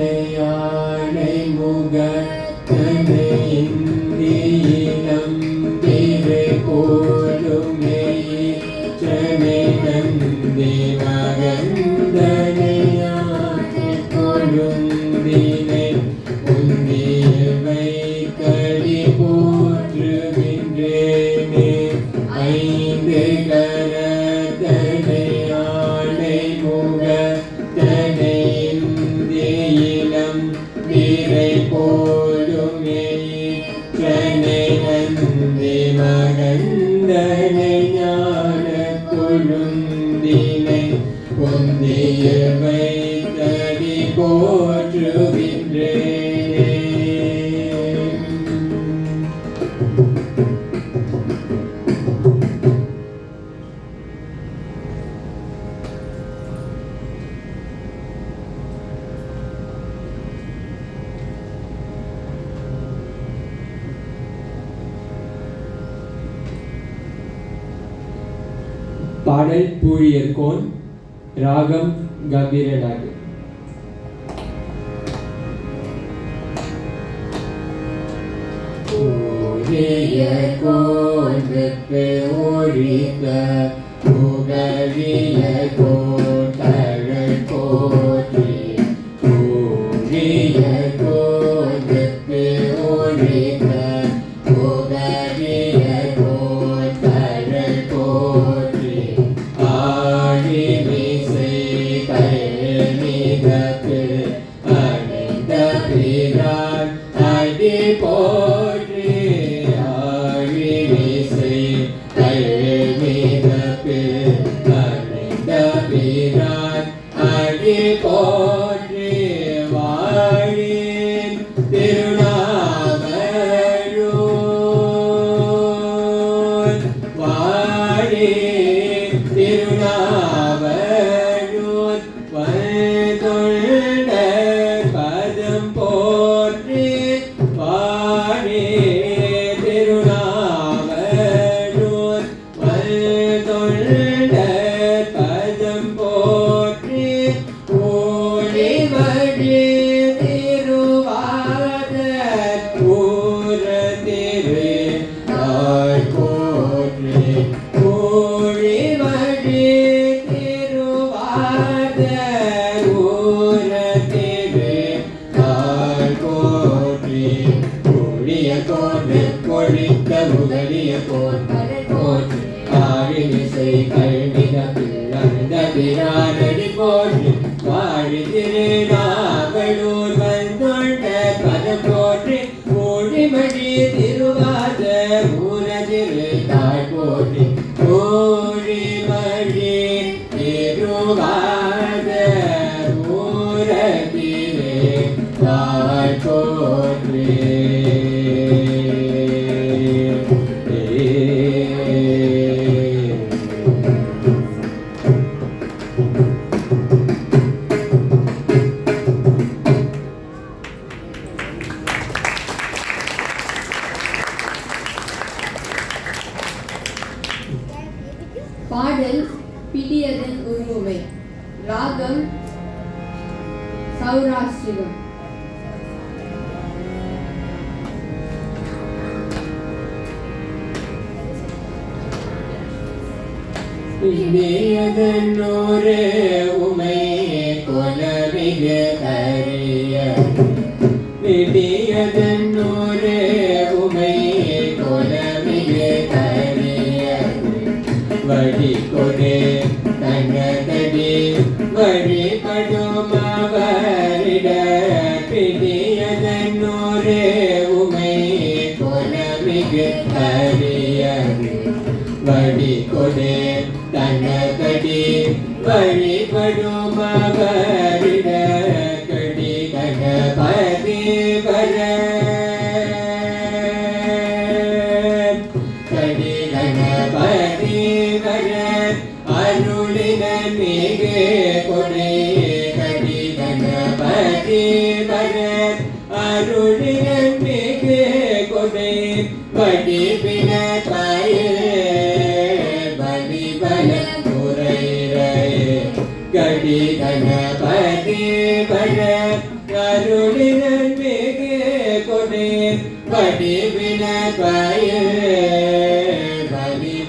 கரத்தனையானை முகத்தனை இந்தியினம் திரை போலுமே சனை நந்தி மகந்தனையானை கொழுந்தினை உந்தியவை கடி போற்றுகின்றேனே ஐந்து கரத்தனையானை முகத்தனை இந்தியினம் திரை போலுமே சனை நந்தி மகந்தனை ஞான கொழுந்தினை உந்தியவை கடி போற்றுகின்றேனே. பாடல் பூழியர்கோன், ராகம் கம்பீரநாடு. பூழியர்கோன் வெப்ப ஒழித்த புகழியர்கோன் தழல் போற்றி பூழியர்கோன் வெப்ப ஒழித்த புகழியர்கோன் தழல் போற்றி ஆழி மீசை கைமிதப்பு அணிந்த பிரான் அடி போற்றி ஆழி மீசை கைமிதப்பு அணிந்த பிரான் அடி போற்றி வாழின் திருநாவலூர் வாழின் திருநாவலூர் வந்தொண்ட பதம் போற்றி வாழி திருநாவலூர் வந்தொண்ட பதம் போற்றி ஊழி வழி திருவாத ஊர திரு தாய் போற்றி ஊழி வழி திருவாத ஊர திரு தாய் போற்றி ஊழிய கோடு பொழித்த முகலிய கோன் போற்றி ஆழிசை கல்வித பிறந்த பிரானடி போற்றி வாழி திருநாவலூர் வந்தொண்ட பதம் போற்றி ஊழிமணி திருவாத ஊர திரு தாய் போற்றி ஊழிமணி திருவாத ஊர திரு தாய் போற்றி. பாடல் பிடியதன் உருவமை, ராகம் சௌராஷ்டிரம். பிடியதன் ஒரே உமை கொலமிகு கரிய பிடியதன் ஒரே உமை கொலமிகு கரிய வழி கொடு தங்கதடி வழிபடும் அவரிட பிடியதன் ஒரே உமை கொலமிகு கரிய வழி கொடே தனகடி வழிபடும் அவரிட கடி கணபதி வர கடி கணபதி வர அருளின மிகு கொடே கடி கணபதி வர அருளின மிகு கொடை வடிவின பலி பல முறையே கடி கணபதி வர அருளின மிகு கொடை வடிவின பலி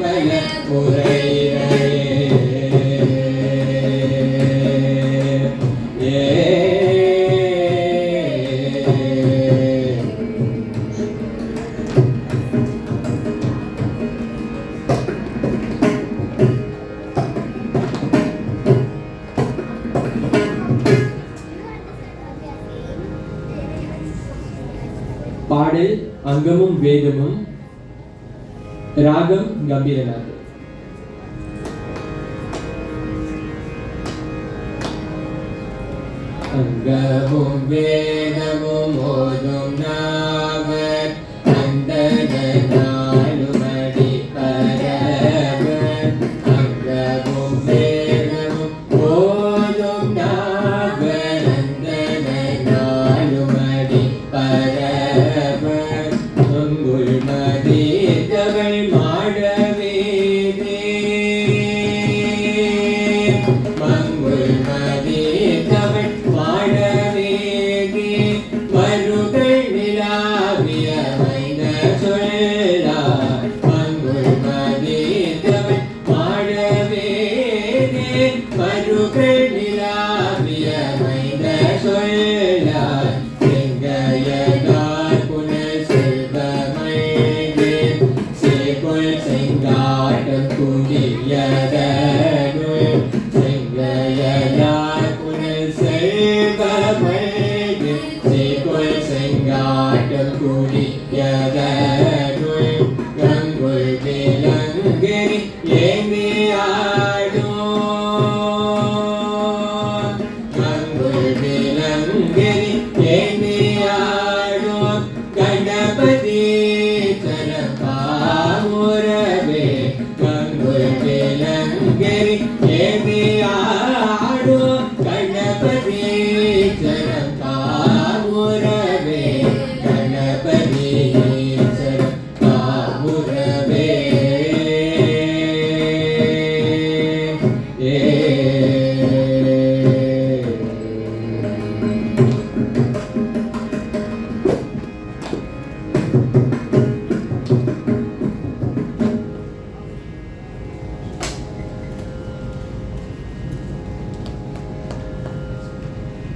பல முறையே பாடல் அங்கமும் வேதமும் ராகம் கம்பீரநாத். அங்கமும் வேதமும் ஓதும் நாவர் அந்தன நாளுமடி பரவர் அங்கமும் வேதமும் ஓதும் நாவர் அந்தன நாளுமடி பரவர் அங்குள் மதித்தவள் மாடவேதே மங்குள் மதித்தவள் மாடவேதே மருகள் நிலாவிய வைந்த சொல்லார் மங்குள் மதித்தவள் மாடவேதே மருகள் நிலாவிய வைந்த சொல்லார் செங்கையதார் புனல் செல்வமைந்தே சேகொள் செங்காட்டம் குடியதனுள் செங்கையதார் புனல் செல்வமைந்தே சேகொள் செங்காட்டம் குடியதனுள் கங்குள் விலங்கரி ஏந்தி ஆடும் கங்குள் விலங்கரி ஏந்தி ஆடும் கணபதி சரபாமுரவே கங்குள் விலங்கரி ஏந்தி ஆடும் கணபதி சரபாமுரவே கணபதி சரபாமுரவே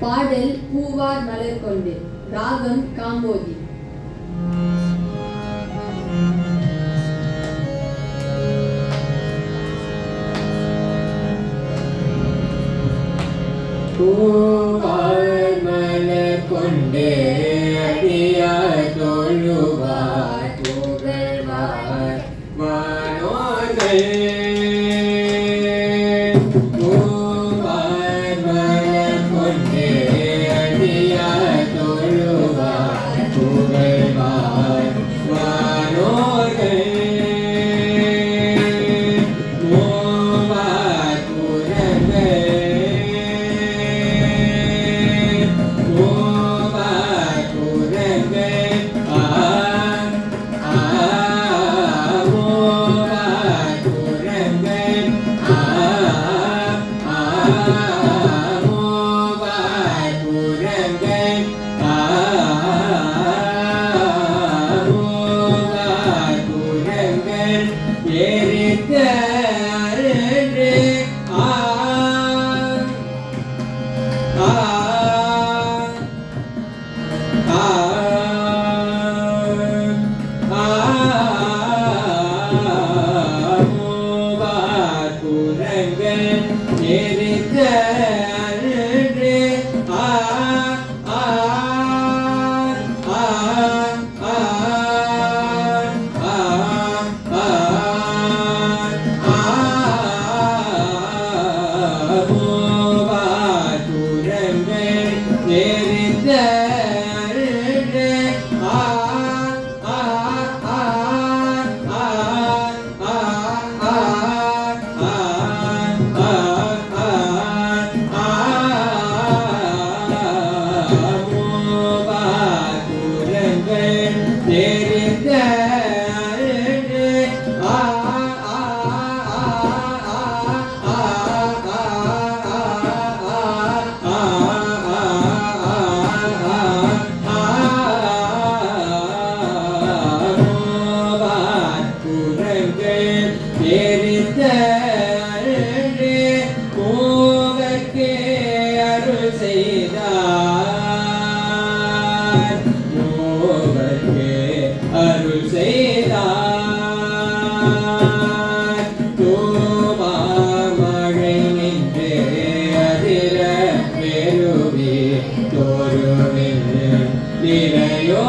பாடல் பூவார் மலர் கொண்டு ராகம் காம்போதி. பூவார் மலர் கொண்டே அடியார் தொழுவார் புகழ்வார் வானோர்கள் பூவார் மலர் கொண்டே அடியார் தொழுவார் புகழ்வார் வானோர்கள் மூவார் புறங்கள் மூவார் அருள் செய்தார் தூமா மழை நின்று அதிர பெருவி தோருவில் நிறையோ